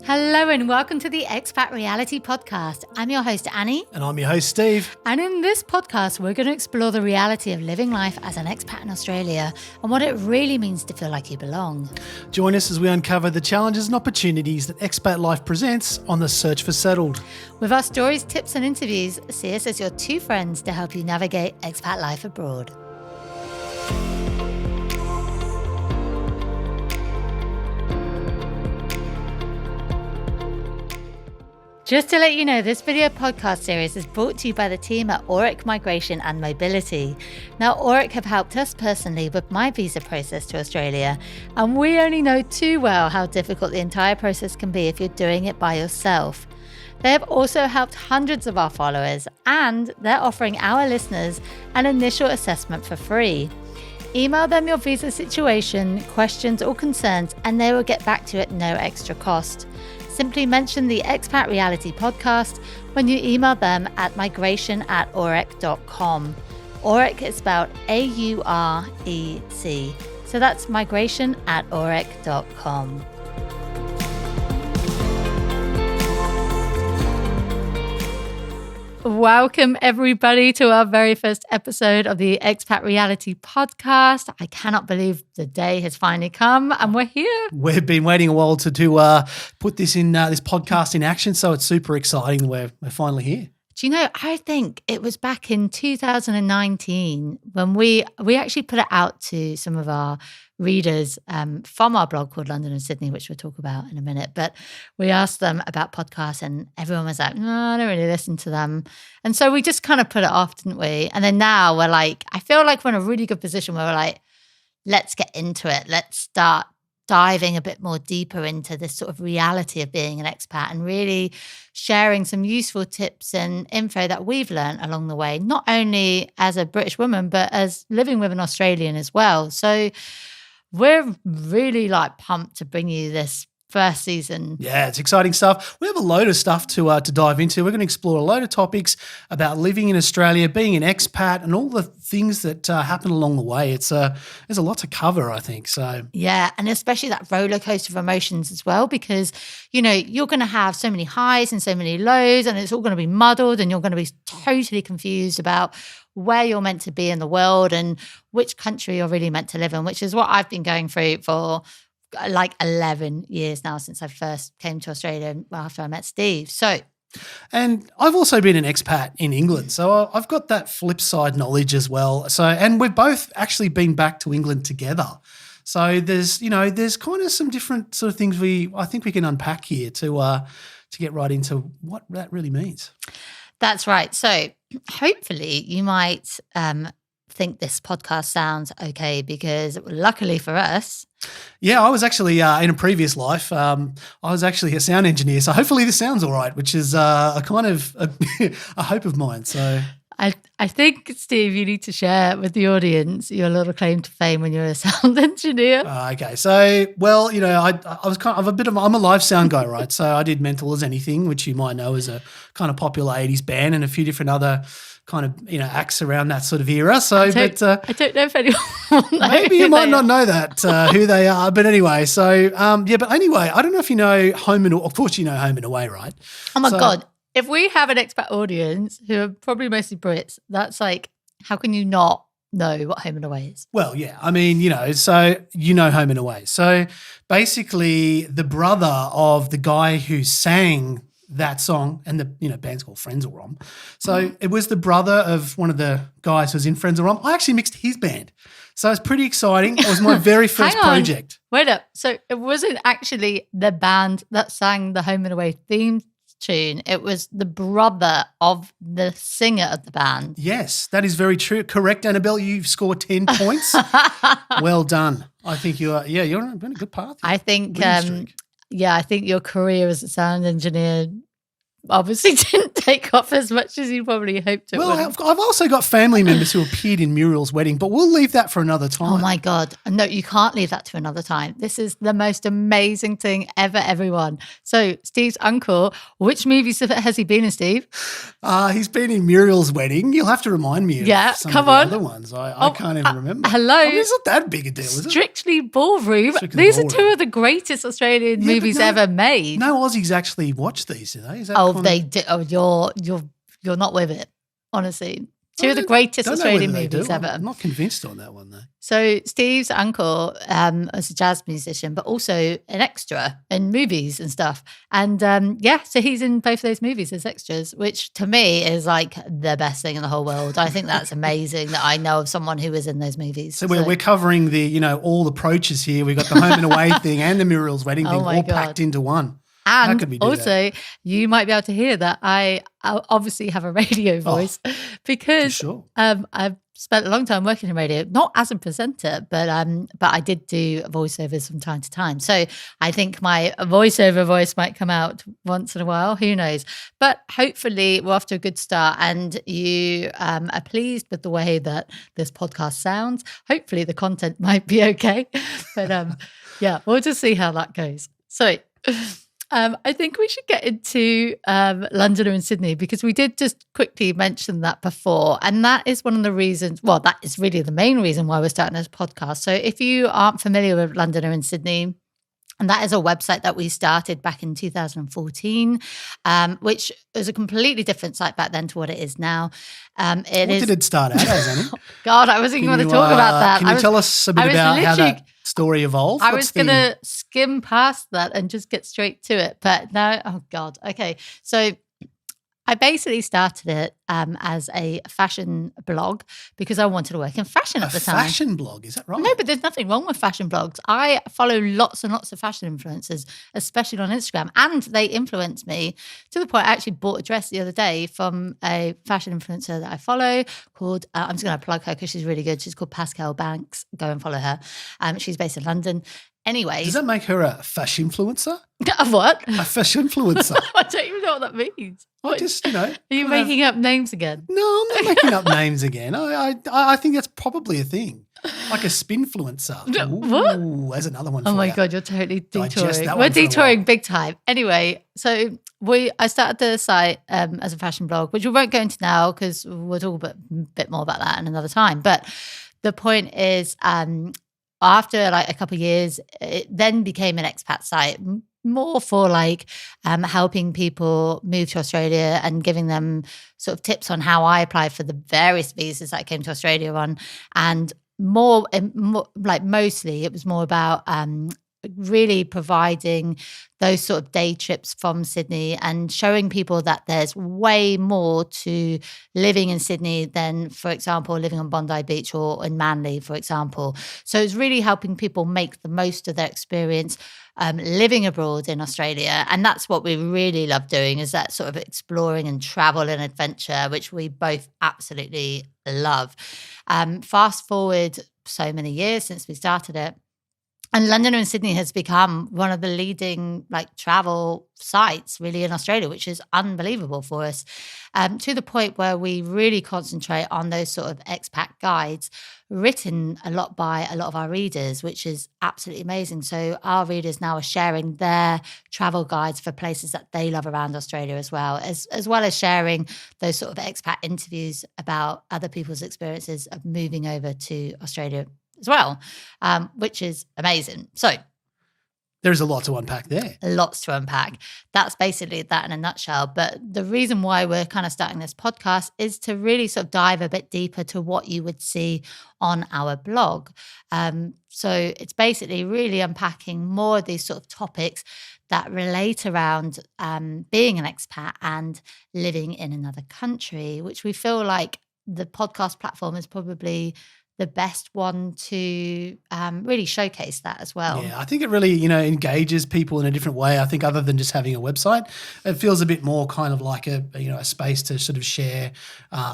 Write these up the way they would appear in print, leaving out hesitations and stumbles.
Hello and welcome to the Expat Reality Podcast. I'm your host, Annie. And I'm your host, Steve. And in this podcast, we're going to explore the reality of living life as an expat in Australia and what it really means to feel like you belong. Join us as we uncover the challenges and opportunities that expat life presents on the search for settled. With our stories, tips and interviews, see us as your two friends to help you navigate expat life abroad. Just to let you know, this video podcast series is brought to you by the team at Auric Migration and Mobility. Now, Auric have helped us personally with my visa process to Australia, and we only know too well how difficult the entire process can be if you're doing it by yourself. They have also helped hundreds of our followers, and they're offering our listeners an initial assessment for free. Email them your visa situation, questions or concerns, and they will get back to you at no extra cost. Simply mention the Expat Reality Podcast when you email them at migration@aurec.com. Auric is spelled AUREC. So that's migration@aurec.com. Welcome, everybody, to our very first episode of the Expat Reality Podcast. I cannot believe the day has finally come and we're here. We've been waiting a while to put this in this podcast in action, so it's super exciting. We're finally here. Do you know, I think it was back in 2019 when we actually put it out to some of our readers from our blog called London and Sydney, which we'll talk about in a minute. But we asked them about podcasts and everyone was like, no, I don't really listen to them. And so we just kind of put it off, didn't we? And then now we're like, I feel like we're in a really good position where we're like, let's get into it. Let's start diving a bit more deeper into this sort of reality of being an expat and really sharing some useful tips and info that we've learned along the way, not only as a British woman, but as living with an Australian as well. So we're really pumped to bring you this first season. Yeah, it's exciting stuff. We have a load of stuff to dive into. We're going to explore a load of topics about living in Australia, being an expat, and all the things that happen along the way. There's a lot to cover, I think. So yeah, and especially that roller coaster of emotions as well, because you're going to have so many highs and so many lows, and it's all going to be muddled, and you're going to be totally confused about where you're meant to be in the world and which country you're really meant to live in, which is what I've been going through for 11 years now since I first came to Australia after I met Steve. And I've also been an expat in England, so I've got that flip side knowledge as well. So, and we've both actually been back to England together. So there's kind of some different sort of things I think we can unpack here to get right into what that really means. That's right. So hopefully you might think this podcast sounds okay, because luckily for us. Yeah, I was actually in a previous life, I was actually a sound engineer. So hopefully this sounds all right, which is a kind of a hope of mine. So I think, Steve, you need to share with the audience your little claim to fame when you're a sound engineer. Okay. So, well, I was I'm a live sound guy, right? So I did Mental as Anything, which you might know is a kind of popular 80s band, and a few different other kind of, acts around that sort of era. So, I don't know if anyone will know. Maybe you might not know that, who they are. But anyway, so, but anyway, I don't know if you know Home and, of course you know Home and Away, right? Oh my God. If we have an expat audience who are probably mostly Brits, that's like, how can you not know what Home and Away is? Well, yeah. I mean, so Home and Away. So basically the brother of the guy who sang that song, and the band's called Friends or Rom. So it was the brother of one of the guys who was in Friends or Rom. I actually mixed his band. So it's pretty exciting. It was my very first project. Wait up. So it wasn't actually the band that sang the Home and Away theme tune. It was the brother of the singer of the band. Yes, that is very true. Correct, Annabelle. You've scored 10 points. Well done. I think you're on a good path. I think, I think your career as a sound engineer obviously didn't take off as much as you probably hoped it Well, would. I've also got family members who appeared in Muriel's wedding, but we'll leave that for another time. Oh my God. No, you can't leave that to another time. This is the most amazing thing ever, everyone. So Steve's uncle, which movies has he been in, Steve? He's been in Muriel's wedding. You'll have to remind me of some of the other ones. I can't even remember. Hello. I mean, it's not that big a deal, is it? Strictly Ballroom. Strictly These Ballroom. are two of the greatest Australian movies ever made. No Aussies actually watch these, do they? Is that They do. Oh, you're not with it, honestly. Two of the greatest Australian movies ever. I'm not convinced on that one, though. So Steve's uncle was a jazz musician, but also an extra in movies and stuff. And so he's in both of those movies as extras, which to me is like the best thing in the whole world. I think that's amazing that I know of someone who was in those movies. So we're covering the, all the approaches here. We've got the home and away thing and the Muriel's wedding thing all packed into one. And also, you might be able to hear that I obviously have a radio voice because I've spent a long time working in radio, not as a presenter, but I did do voiceovers from time to time. So I think my voiceover voice might come out once in a while. Who knows? But hopefully we're off to a good start and you are pleased with the way that this podcast sounds. Hopefully the content might be okay. But we'll just see how that goes. So I think we should get into London and Sydney because we did just quickly mention that before. And that is one of the reasons, well, that is really the main reason why we're starting this podcast. So if you aren't familiar with Londoner in Sydney, and that is a website that we started back in 2014, which was a completely different site back then to what it is now. What did it start out as, Annie? God, I wasn't going to talk about that. Can you tell us a bit about how that story evolved? I was going to skim past that and just get straight to it. But no, oh God. Okay. So I basically started it as a fashion blog because I wanted to work in fashion at the time. A fashion blog, is that right? No, but there's nothing wrong with fashion blogs. I follow lots and lots of fashion influencers, especially on Instagram, and they influence me to the point I actually bought a dress the other day from a fashion influencer that I follow called, I'm just going to plug her because she's really good. She's called Pascal Banks. Go and follow her. She's based in London. Anyways. Does that make her a fashion influencer? A what? A fashion influencer. I don't even know what that means. Are you making up names again? No, I'm not making up names again. I think that's probably a thing. Like a spinfluencer. What? There's another one. Oh my God, you're totally detouring. We're detouring big time. Anyway, so I started the site as a fashion blog, which we won't go into now because we'll talk a bit more about that in another time. But the point is, after like a couple of years, it then became an expat site, more for like helping people move to Australia and giving them sort of tips on how I applied for the various visas that I came to Australia on. And more like mostly it was more about really providing those sort of day trips from Sydney and showing people that there's way more to living in Sydney than, for example, living on Bondi Beach or in Manly, for example. So it's really helping people make the most of their experience living abroad in Australia. And that's what we really love doing, is that sort of exploring and travel and adventure, which we both absolutely love. Fast forward so many years since we started it, and London and Sydney has become one of the leading like travel sites really in Australia, which is unbelievable for us, to the point where we really concentrate on those sort of expat guides written a lot by a lot of our readers, which is absolutely amazing. So our readers now are sharing their travel guides for places that they love around Australia as well as sharing those sort of expat interviews about other people's experiences of moving over to Australia as well, which is amazing. So there's a lot to unpack there. Lots to unpack. That's basically that in a nutshell. But the reason why we're kind of starting this podcast is to really sort of dive a bit deeper to what you would see on our blog. So it's basically really unpacking more of these sort of topics that relate around being an expat and living in another country, which we feel like the podcast platform is probably the best one to really showcase that as well. Yeah, I think it really, engages people in a different way. I think other than just having a website, it feels a bit more kind of like a space to sort of share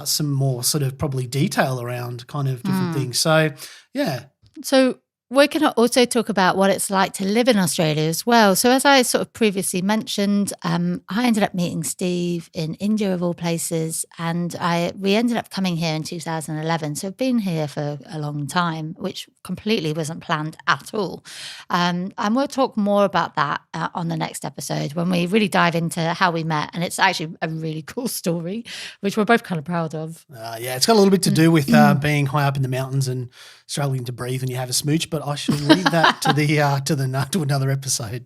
some more sort of probably detail around kind of different things. So, yeah. So we're going to also talk about what it's like to live in Australia as well. So as I sort of previously mentioned, I ended up meeting Steve in India of all places, and we ended up coming here in 2011. So I've been here for a long time, which completely wasn't planned at all. And we'll talk more about that on the next episode when we really dive into how we met. And it's actually a really cool story, which we're both kind of proud of. Yeah, it's got a little bit to do with being high up in the mountains and struggling to breathe when you have a smooch, but I should leave that to another episode.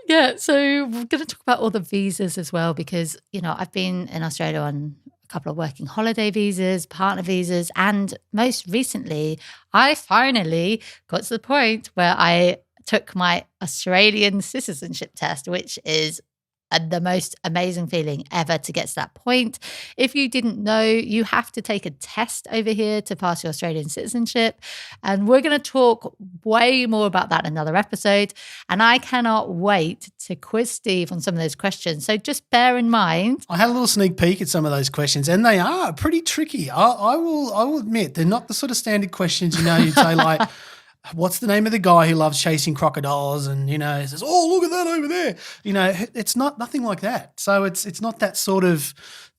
Yeah, so we're going to talk about all the visas as well because, I've been in Australia on a couple of working holiday visas, partner visas, and most recently, I finally got to the point where I took my Australian citizenship test, which is the most amazing feeling ever to get to that point. If you didn't know, you have to take a test over here to pass your Australian citizenship. And we're going to talk way more about that in another episode. And I cannot wait to quiz Steve on some of those questions. So just bear in mind. I had a little sneak peek at some of those questions and they are pretty tricky. I will admit they're not the sort of standard questions, you'd say like, what's the name of the guy who loves chasing crocodiles and, says, oh, look at that over there. It's nothing like that. So it's not that sort of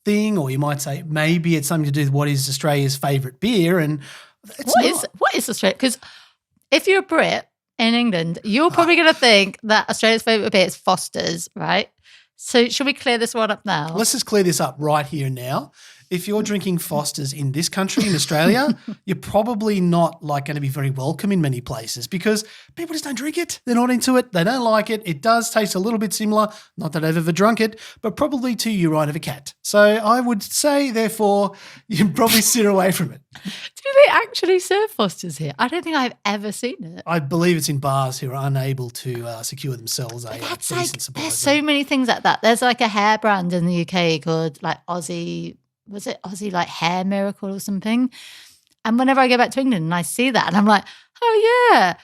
thing, or you might say maybe it's something to do with what is Australia's favourite beer. And what is Australia? Because if you're a Brit in England, you're probably going to think that Australia's favourite beer is Foster's, right? So should we clear this one up now? Let's just clear this up right here and now. If you're drinking Foster's in this country, in Australia, you're probably not going to be very welcome in many places because people just don't drink it. They're not into it. They don't like it. It does taste a little bit similar. Not that I've ever drunk it, but probably to urine of a cat. So I would say, therefore, you can probably steer away from it. Do they actually serve Foster's here? I don't think I've ever seen it. I believe it's in bars who are unable to secure themselves a decent supply. There's so many things like that. There's like a hair brand in the UK called Aussie. Was it Aussie Hair Miracle or something? And whenever I go back to England and I see that, and I'm like, oh yeah,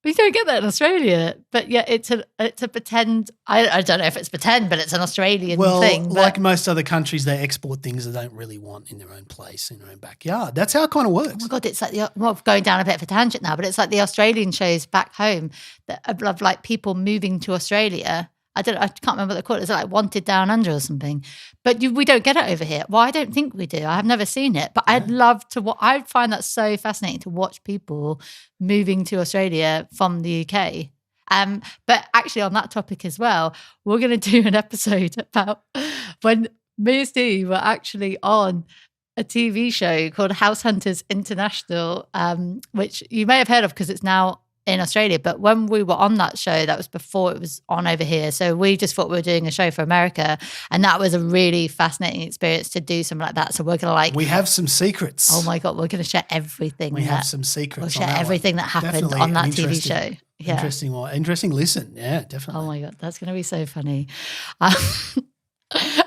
we don't get that in Australia. But yeah, it's a pretend. I don't know if it's pretend, but it's an Australian thing. Like most other countries, they export things they don't really want in their own place, in their own backyard. That's how it kind of works. Oh my God, it's like going down a bit of a tangent now, but it's like the Australian shows back home that of like people moving to Australia. I can't remember what they're called. Is it like Wanted Down Under or something? But we don't get it over here. Well, I don't think we do. I have never seen it, but I'd love to. I find that so fascinating to watch people moving to Australia from the UK. But actually, on that topic as well, we're going to do an episode about when me and Steve were actually on a TV show called House Hunters International, which you may have heard of because it's now in Australia. But when we were on that show, that was before it was on over here. So we just thought we were doing a show for America. And that was a really fascinating experience to do something like that. So we're going to we have some secrets. Oh my God, we're going to share everything. We have some secrets. We'll share everything that happened definitely on that TV show. Yeah. Interesting listen. Yeah, definitely. Oh my God, that's going to be so funny. I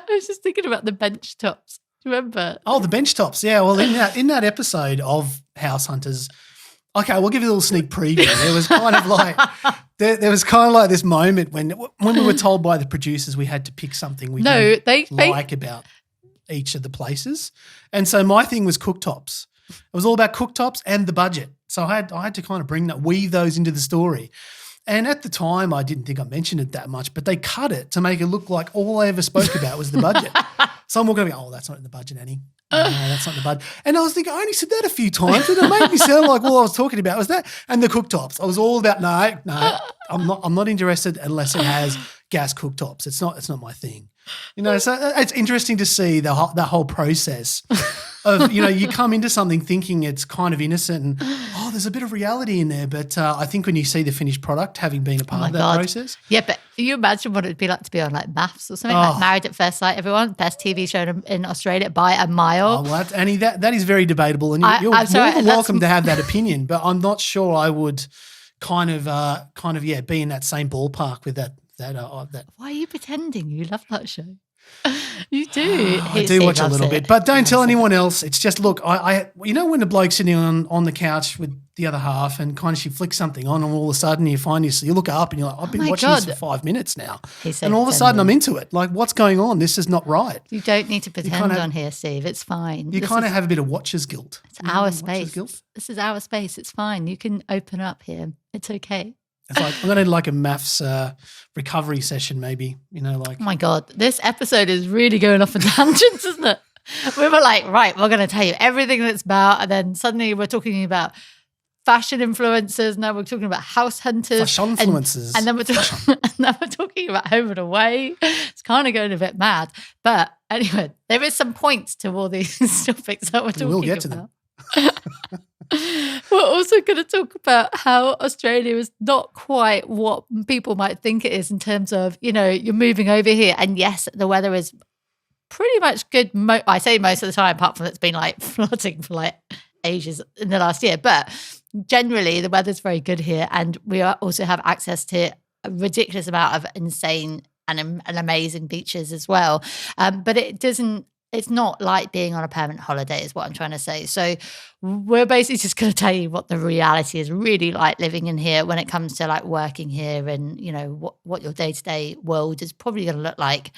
was just thinking about the bench tops. Do you remember? Oh, the bench tops. Yeah. Well, in that episode of House Hunters, okay, we'll give you a little sneak preview. There was kind of like this moment when we were told by the producers we had to pick something we like about each of the places. And so my thing was cooktops. It was all about cooktops and the budget. So I had to kind of weave those into the story. And at the time, I didn't think I mentioned it that much, but they cut it to make it look like all I ever spoke about was the budget. So I'm walking oh, that's not in the budget, Annie. No, that's not in the budget. And I was thinking, I only said that a few times, and it made me sound like all I was talking about was that. And the cooktops. I was all about, no, I'm not interested unless it has gas cooktops. It's not my thing. So it's interesting to see the whole process of, you come into something thinking it's kind of innocent and, there's a bit of reality in there. But I think when you see the finished product, having been a part of that process. Yeah, but can you imagine what it would be like to be on Maths or something, like Married at First Sight, everyone? Best TV show in Australia by a mile. Oh, well, Annie, that is very debatable. And you're more than welcome to have that opinion, but I'm not sure I would kind of be in that same ballpark with that. Why are you pretending you love that show? You do. I do watch a little bit, but don't tell anyone. anyone else. It's just, look, I you know when the bloke's sitting on the couch with the other half and kind of she flicks something on and all of a sudden you find you look up and you're like, I've been my watching this God. for 5 minutes now. He's so And all of a sudden I'm pretending. into it. Like, what's going on? This is not right. You don't need to pretend kinda- on here, Steve. It's fine. You This kind of is- have a bit of watcher's guilt. It's our Watcher's space. guilt. This is our space. It's fine. You can open up here. It's okay. It's like, I'm going to do like a maths recovery session maybe, like. Oh my God. This episode is really going off on tangents, isn't it? We were like, right, we're going to tell you everything that it's about. And then suddenly we're talking about fashion influencers. Now we're talking about house hunters. Fashion influencers. And then we're talking about home and away. It's kind of going a bit mad. But anyway, there is some points to all these topics that we're talking We'll get to about. them. We're also going to talk about how Australia is not quite what people might think it is in terms of, you're moving over here. And yes, the weather is pretty much good. I say most of the time, apart from it's been like flooding for like ages in the last year. But generally, the weather's very good here. And we also have access to a ridiculous amount of insane and amazing beaches as well. But it's not like being on a permanent holiday is what I'm trying to say. So we're basically just going to tell you what the reality is really like living in here when it comes to like working here and, what your day-to-day world is probably going to look like.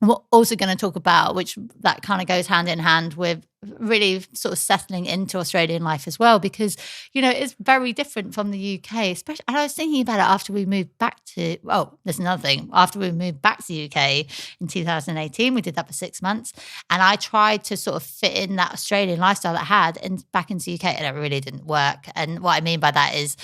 We're also going to talk about, which that kind of goes hand in hand with really sort of settling into Australian life as well, because, it's very different from the UK, especially. And I was thinking about it after we moved back to, there's another thing. After we moved back to the UK in 2018, we did that for 6 months. And I tried to sort of fit in that Australian lifestyle that I had back into the UK, and it really didn't work. And what I mean by that is,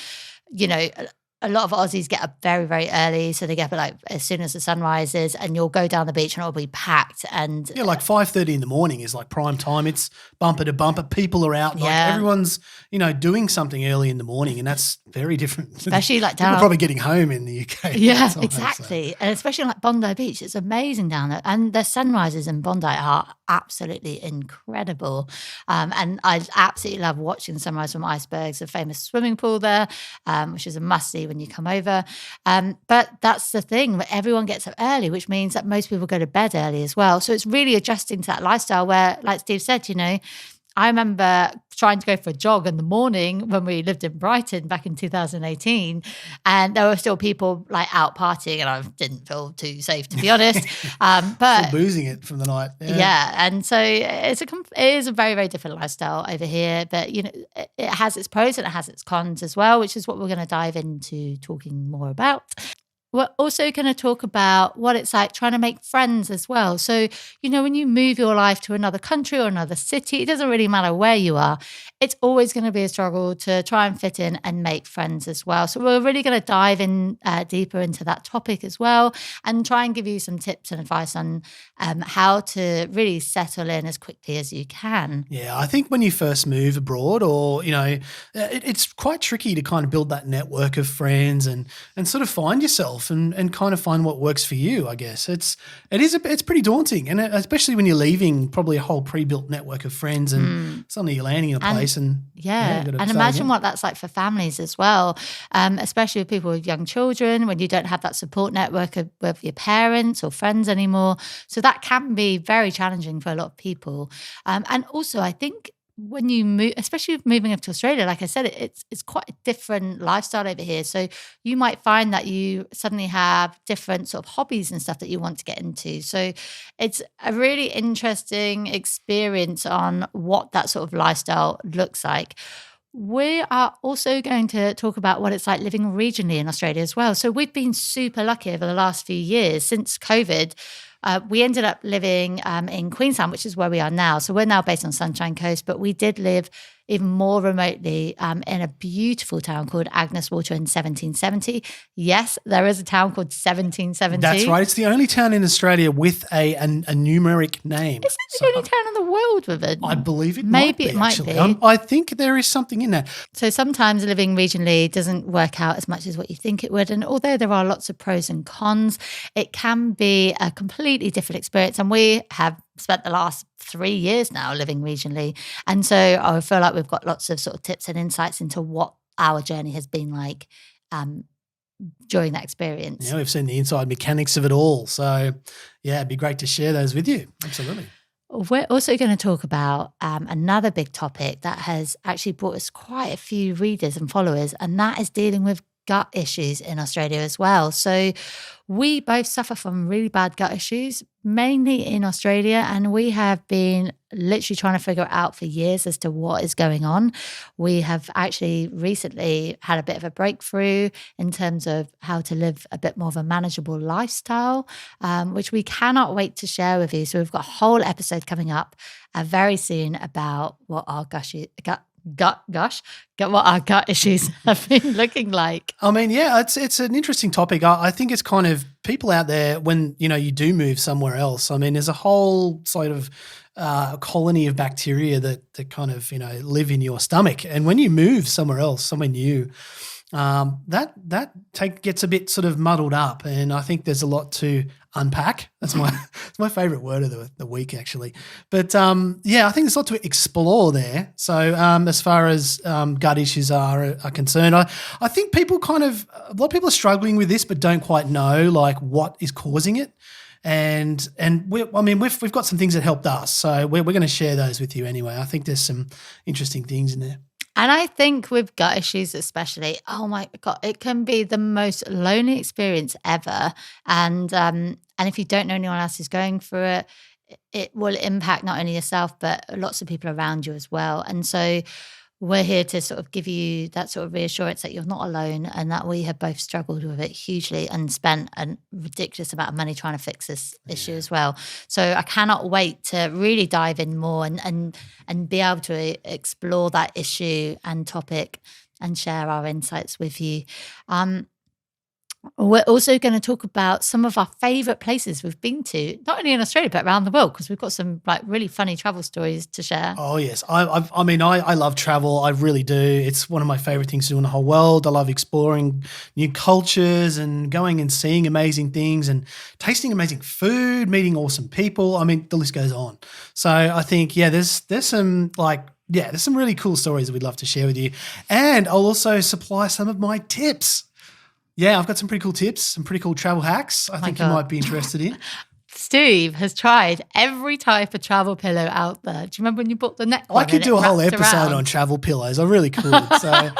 a lot of Aussies get up very, very early. So they get up like as soon as the sun rises, and you'll go down the beach and it'll be packed. And yeah, like 5:30 in the morning is like prime time. It's bumper to bumper. People are out. Like everyone's, doing something early in the morning, and that's very different. Especially like People down. are probably getting home in the UK. Yeah, time, exactly. so. And especially like Bondi Beach, it's amazing down there. And the sunrises in Bondi are absolutely incredible. And I absolutely love watching the sunrise from icebergs, a famous swimming pool there, which is a must-see when you come over. But that's the thing, everyone gets up early, which means that most people go to bed early as well. So it's really adjusting to that lifestyle where, like Steve said, I remember trying to go for a jog in the morning when we lived in Brighton back in 2018, and there were still people like out partying, and I didn't feel too safe, to be honest. But still boozing it from the night. Yeah, and so it is a very, very different lifestyle over here. But it has its pros and it has its cons as well, which is what we're going to dive into talking more about. We're also going to talk about what it's like trying to make friends as well. So, when you move your life to another country or another city, it doesn't really matter where you are. It's always going to be a struggle to try and fit in and make friends as well. So we're really going to dive in deeper into that topic as well, and try and give you some tips and advice on how to really settle in as quickly as you can. Yeah, I think when you first move abroad, or it's quite tricky to kind of build that network of friends and sort of find yourself and kind of find what works for you. I guess it's pretty daunting, and especially when you're leaving probably a whole pre-built network of friends, and suddenly you're landing in a place and and imagine what that's like for families as well, especially with people with young children, when you don't have that support network with your parents or friends anymore. So that can be very challenging for a lot of people. And also, I think when you move, especially moving up to Australia, like I said, it's quite a different lifestyle over here. So you might find that you suddenly have different sort of hobbies and stuff that you want to get into. So it's a really interesting experience on what that sort of lifestyle looks like. We are also going to talk about what it's like living regionally in Australia as well. So we've been super lucky over the last few years since COVID. We ended up living in Queensland, which is where we are now. So we're now based on Sunshine Coast, but we did live even more remotely in a beautiful town called Agnes Water in 1770. Yes, there is a town called 1770. That's right. It's the only town in Australia with a numeric name. Is it the only town in the world with it? I believe it Maybe might it be. might be. I think there is something in that. So sometimes living regionally doesn't work out as much as what you think it would. And although there are lots of pros and cons, it can be a completely different experience. And we have spent the last 3 years now living regionally. And so I feel like we've got lots of sort of tips and insights into what our journey has been like during that experience. Yeah, we've seen the inside mechanics of it all. So, yeah, it'd be great to share those with you. Absolutely. We're also going to talk about another big topic that has actually brought us quite a few readers and followers, and that is dealing with gut issues in Australia as well. So we both suffer from really bad gut issues, mainly in Australia, and we have been literally trying to figure it out for years as to what is going on. We have actually recently had a bit of a breakthrough in terms of how to live a bit more of a manageable lifestyle, which we cannot wait to share with you. So we've got a whole episode coming up very soon about what our what our gut issues have been looking like. I mean, yeah, it's an interesting topic. I think it's kind of people out there when, you do move somewhere else. I mean, there's a whole sort of colony of bacteria that kind of, live in your stomach. And when you move somewhere else, somewhere new, that gets a bit sort of muddled up. And I think there's a lot to unpack. That's my favorite word of the week, actually. But yeah, I think there's a lot to explore there. So as far as gut issues are concerned, I think a lot of people are struggling with this, but don't quite know like what is causing it. And we've got some things that helped us, so we're going to share those with you anyway. I think there's some interesting things in there. And I think with gut issues especially, oh my God, it can be the most lonely experience ever. And if you don't know anyone else who's going through it, it will impact not only yourself, but lots of people around you as well. And so we're here to sort of give you that sort of reassurance that you're not alone and that we have both struggled with it hugely and spent a ridiculous amount of money trying to fix this issue as well. So I cannot wait to really dive in more and be able to explore that issue and topic and share our insights with you. We're also going to talk about some of our favourite places we've been to, not only in Australia, but around the world, because we've got some like really funny travel stories to share. Oh, yes. I love travel. I really do. It's one of my favourite things to do in the whole world. I love exploring new cultures and going and seeing amazing things and tasting amazing food, meeting awesome people. I mean, the list goes on. So I think, there's some really cool stories that we'd love to share with you. And I'll also supply some of my tips. Yeah, I've got some pretty cool tips, some pretty cool travel hacks I think you might be interested in. Steve has tried every type of travel pillow out there. Do you remember when you bought the neck one? I could do a whole episode on travel pillows. I really could. So,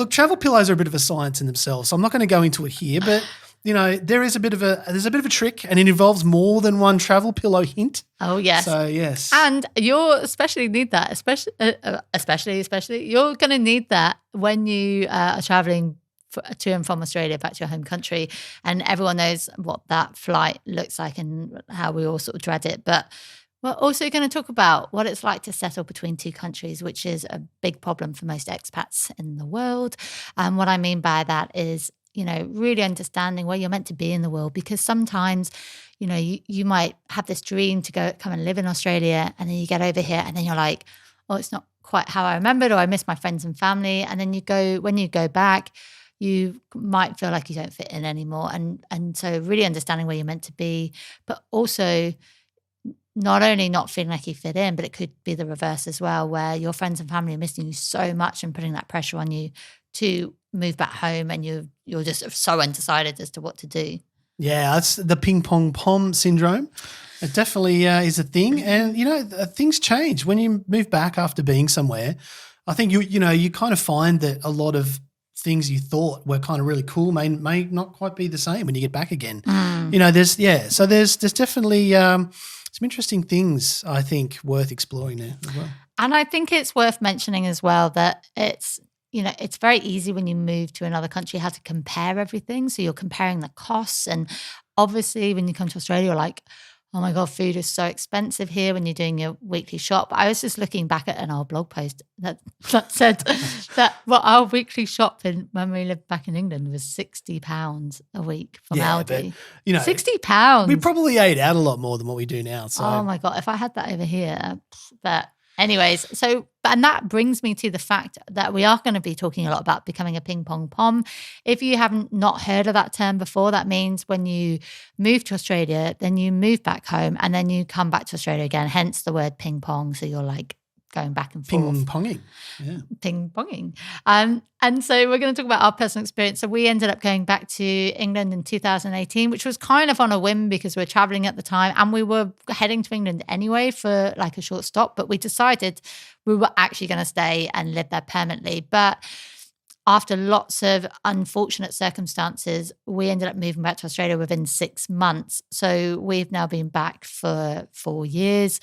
travel pillows are a bit of a science in themselves. So I'm not going to go into it here, but there's a bit of a trick, and it involves more than one travel pillow hint. Oh yes. So yes, and you'll especially need that, especially you're going to need that when you are traveling to and from Australia back to your home country, and everyone knows what that flight looks like and how we all sort of dread it. But we're also going to talk about what it's like to settle between two countries, which is a big problem for most expats in the world. And what I mean by that is, really understanding where you're meant to be in the world, because sometimes, you might have this dream to come and live in Australia, and then you get over here and then you're like, oh, it's not quite how I remembered, or I miss my friends and family. And then when you go back, you might feel like you don't fit in anymore. And so really understanding where you're meant to be, but also not only not feeling like you fit in, but it could be the reverse as well, where your friends and family are missing you so much and putting that pressure on you to move back home, and you're just so undecided as to what to do. Yeah, that's the ping pong pom syndrome. It definitely is a thing. And, things change when you move back after being somewhere. I think, you kind of find that a lot of things you thought were kind of really cool may not quite be the same when you get back again. So there's definitely some interesting things I think worth exploring there as well. And I think it's worth mentioning as well that it's very easy when you move to another country how to compare everything. So you're comparing the costs, and obviously when you come to Australia, you're like, oh my God, food is so expensive here when you're doing your weekly shop. I was just looking back at an old blog post that said that our weekly shop when we lived back in England was £60 a week from Aldi. But, £60. We probably ate out a lot more than what we do now. So. Oh my God, if I had that over here. But anyways, and that brings me to the fact that we are going to be talking a lot about becoming a ping pong pom. If you haven't not heard of that term before, that means when you move to Australia, then you move back home and then you come back to Australia again, hence the word ping pong. So you're like going back and forth. Ping-ponging. Yeah. Ping-ponging. And so we're going to talk about our personal experience. So we ended up going back to England in 2018, which was kind of on a whim because we were traveling at the time and we were heading to England anyway for like a short stop, but we decided we were actually going to stay and live there permanently. But after lots of unfortunate circumstances, we ended up moving back to Australia within 6 months. So we've now been back for 4 years.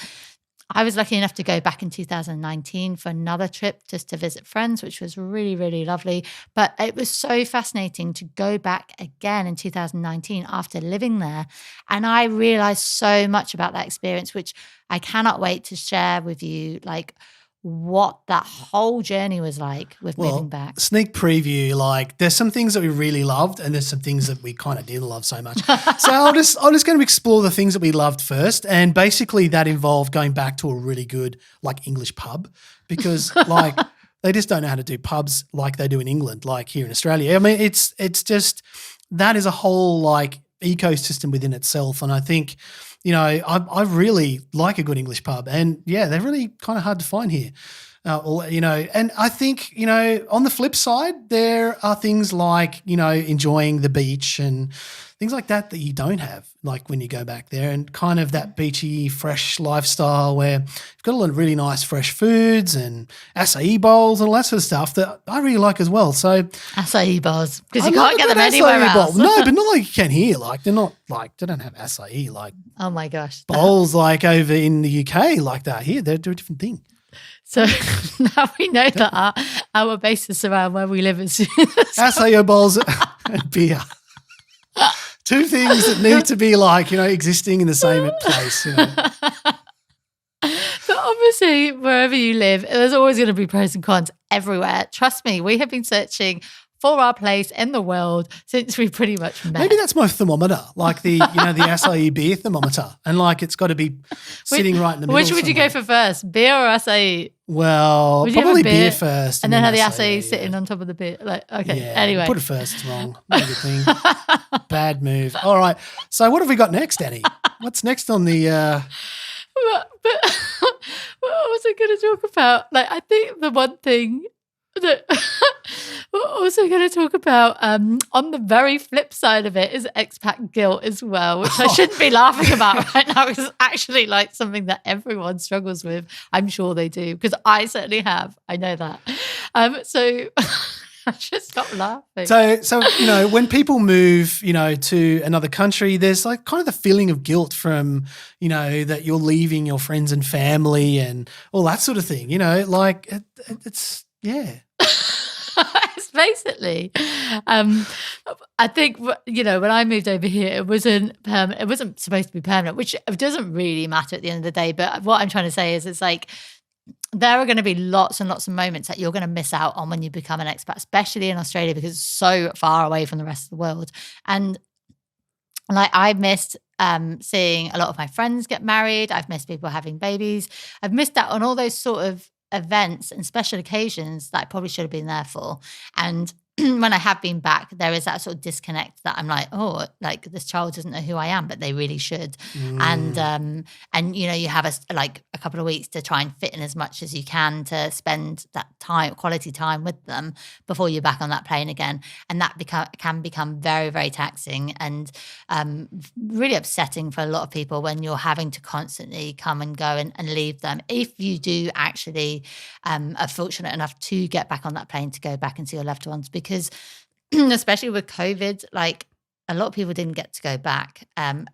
I was lucky enough to go back in 2019 for another trip just to visit friends, which was really, really lovely. But it was so fascinating to go back again in 2019 after living there. And I realized so much about that experience, which I cannot wait to share with you, like what that whole journey was like with moving back. Sneak preview, like there's some things that we really loved and there's some things that we kind of didn't love so much. So I'm just going to explore the things that we loved first. And basically that involved going back to a really good like English pub because like they just don't know how to do pubs like they do in England, like here in Australia. I mean, it's just that is a whole like ecosystem within itself. And I think, you know, I really like a good English pub and yeah, they're really kind of hard to find here. You know, and I think, you know, on the flip side, there are things like, you know, enjoying the beach and things like that you don't have, like when you go back there and kind of that beachy, fresh lifestyle where you've got a lot of really nice fresh foods and acai bowls and all that sort of stuff that I really like as well. So acai bowls, because you can't get them anywhere else. No, but not like you can here. Like they're not like, they don't have acai like oh my gosh, bowls like over in the UK like that. Here, they're a different thing. So now we know that our basis around where we live is acai bowls and beer. Two things that need to be like, you know, existing in the same place, you know. But obviously, wherever you live, there's always going to be pros and cons everywhere. Trust me, we have been searching for our place in the world since we pretty much met. Maybe that's my thermometer, like the, you know, the acai beer thermometer. And like it's got to be sitting right in the middle. Which would you go for first, beer or acai? Well, probably beer first. And then have the acai sitting on top of the beer. Like, okay, yeah, anyway. Put it first, it's wrong. Not a good thing. Bad move. All right. So what have we got next, Annie? What's next on the But what was I going to talk about? Like, I think the one thing that we're also going to talk about on the very flip side of it is expat guilt as well, which I shouldn't be laughing about right now because it's actually like something that everyone struggles with. I'm sure they do because I certainly have. I know that. So I should stop laughing. So you know, when people move, you know, to another country, there's like kind of the feeling of guilt from, you know, that you're leaving your friends and family and all that sort of thing. You know, like it's yeah. It's basically, I think, you know, when I moved over here, it wasn't supposed to be permanent, which doesn't really matter at the end of the day. But what I'm trying to say is it's like there are going to be lots and lots of moments that you're going to miss out on when you become an expat, especially in Australia because it's so far away from the rest of the world. And like I missed seeing a lot of my friends get married. I've missed people having babies. I've missed out on all those sort of events and special occasions that I probably should have been there for. And when I have been back, there is that sort of disconnect that I'm like, oh, like this child doesn't know who I am, but they really should. And you know, you have a couple of weeks to try and fit in as much as you can to spend that time, quality time with them before you're back on that plane again. And that can become very, very taxing and really upsetting for a lot of people when you're having to constantly come and go and leave them. If you do actually are fortunate enough to get back on that plane to go back and see your loved ones, because especially with COVID, like a lot of people didn't get to go back. And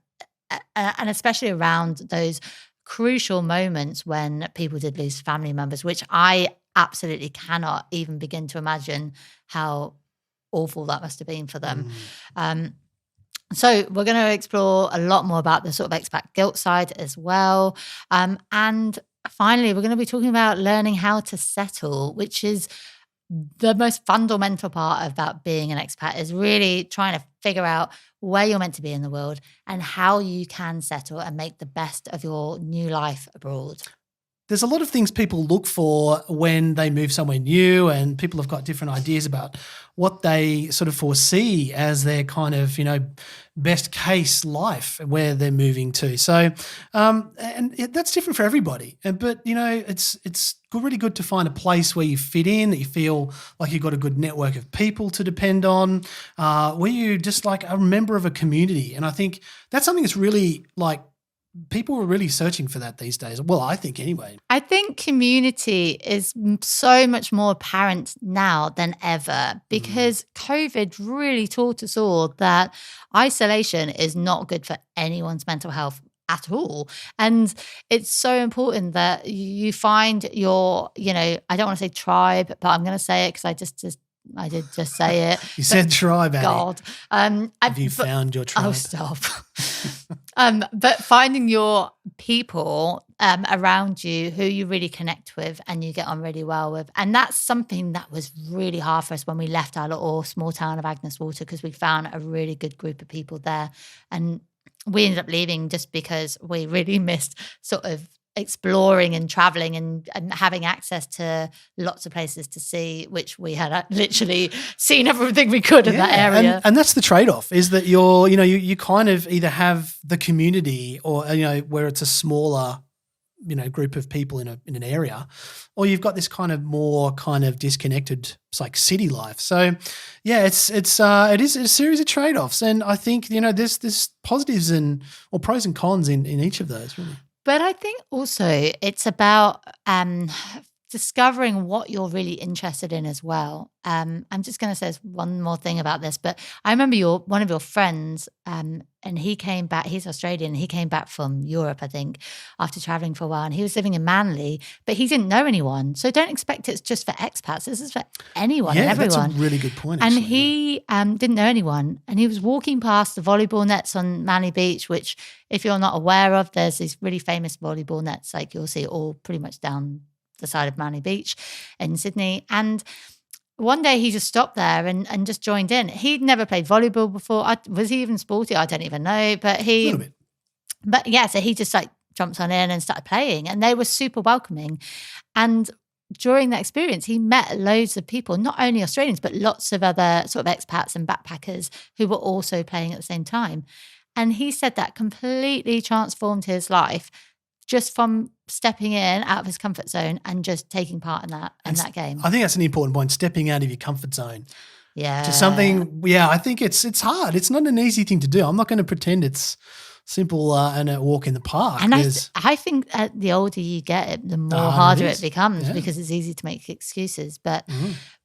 especially around those crucial moments when people did lose family members, which I absolutely cannot even begin to imagine how awful that must have been for them. So we're going to explore a lot more about the sort of expat guilt side as well. And finally, we're going to be talking about learning how to settle, which is the most fundamental part about being an expat, is really trying to figure out where you're meant to be in the world and how you can settle and make the best of your new life abroad. there's a lot of things people look for when they move somewhere new, and people have got different ideas about what they sort of foresee as their kind of, best case life where they're moving to. So, that's different for everybody. But, it's really good to find a place where you fit in, that you feel like you've got a good network of people to depend on, where you just like a member of a community. And I think that's something that's really like, people are really searching for that these days. Well, I think anyway. I think community is so much more apparent now than ever because COVID really taught us all that isolation is not good for anyone's mental health at all. And it's so important that you find your, I don't want to say tribe, but I'm going to say it because I did just say it. You said tribe, Annie. God. Have you found your tribe? Oh, stop. But finding your people around you who you really connect with and you get on really well with. And that's something that was really hard for us when we left our little small town of Agnes Water, because we found a really good group of people there. And we ended up leaving just because we really missed sort of exploring and traveling and having access to lots of places to see, which we had literally seen everything we could in that area. And that's the trade-off, is that you kind of either have the community or, where it's a smaller, group of people in an area, or you've got this kind of more kind of disconnected, it's like city life. So yeah, it is a series of trade-offs. And I think, there's positives or pros and cons in each of those, really. But I think also it's about discovering what you're really interested in as well. I'm just going to say one more thing about this, but I remember one of your friends, and he came back, he's Australian, he came back from Europe, I think, after traveling for a while, and he was living in Manly, but he didn't know anyone. So don't expect it's just for expats. This is for anyone and everyone. That's a really good point, actually. And he didn't know anyone, and he was walking past the volleyball nets on Manly Beach, which if you're not aware of, there's these really famous volleyball nets, like you'll see all pretty much down the side of Manly Beach in Sydney. And one day he just stopped there and just joined in. He'd never played volleyball before. Was he even sporty? I don't even know. But a little bit. But yeah, so he just like jumped on in and started playing, and they were super welcoming. And during that experience, he met loads of people, not only Australians, but lots of other sort of expats and backpackers who were also playing at the same time. And he said that completely transformed his life just from stepping in out of his comfort zone and just taking part in that game. I think that's an important point, stepping out of your comfort zone. Yeah. To something, I think it's hard. It's not an easy thing to do. I'm not going to pretend it's simple and a walk in the park. And I think the older you get, the more harder it becomes because it's easy to make excuses. But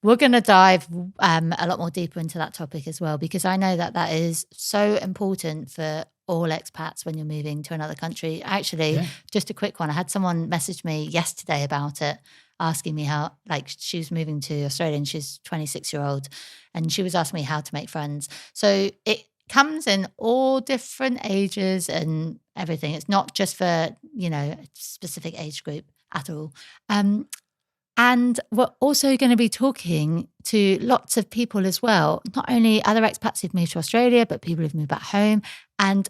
we're going to dive a lot more deeper into that topic as well, because I know that is so important for all expats when you're moving to another country. Actually, just a quick one. I had someone message me yesterday about it, asking me how, like, she was moving to Australia and she's 26-year-old, and she was asking me how to make friends. So it comes in all different ages and everything. It's not just for, a specific age group at all. And we're also going to be talking to lots of people as well, not only other expats who've moved to Australia, but people who've moved back home. And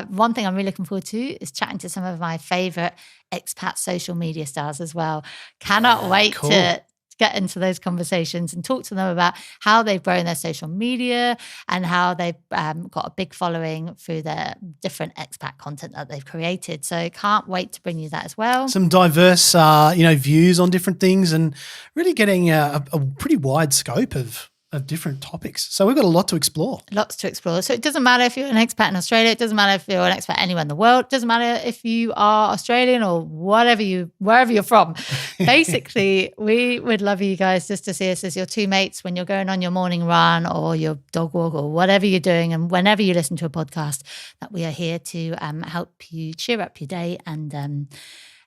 one thing I'm really looking forward to is chatting to some of my favourite expat social media stars as well. Cannot wait to get into those conversations and talk to them about how they've grown their social media and how they've got a big following through their different expat content that they've created. So can't wait to bring you that as well. Some diverse, views on different things, and really getting a pretty wide scope of different topics. So we've got a lot to explore. Lots to explore. So it doesn't matter if you're an expat in Australia. It doesn't matter if you're an expat anywhere in the world. It doesn't matter if you are Australian or wherever you're from. Basically, we would love you guys just to see us as your two mates when you're going on your morning run or your dog walk or whatever you're doing, and whenever you listen to a podcast, that we are here to help you cheer up your day and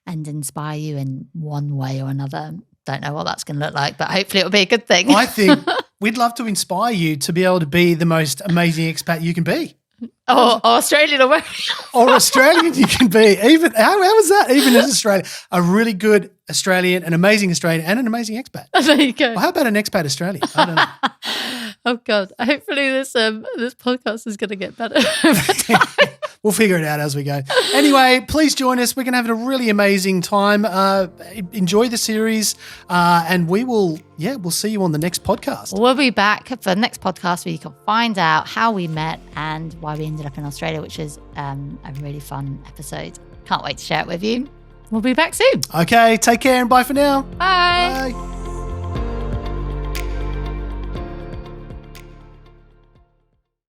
inspire you in one way or another. Don't know what that's going to look like, but hopefully it'll be a good thing. I think we'd love to inspire you to be able to be the most amazing expat you can be. Or Australian or wherever. Or Australian you can be. Even how was that? Even as Australian. A really good Australian, an amazing Australian, and an amazing expat. There you go. Well, how about an expat Australian? I don't know. Oh God. Hopefully this podcast is going to get better. We'll figure it out as we go. Anyway, please join us. We're going to have a really amazing time. Enjoy the series, and we'll see you on the next podcast. We'll be back for the next podcast where you can find out how we met and why we ended up in Australia, which is a really fun episode. Can't wait to share it with you. We'll be back soon. Okay, take care and bye for now. Bye. Bye.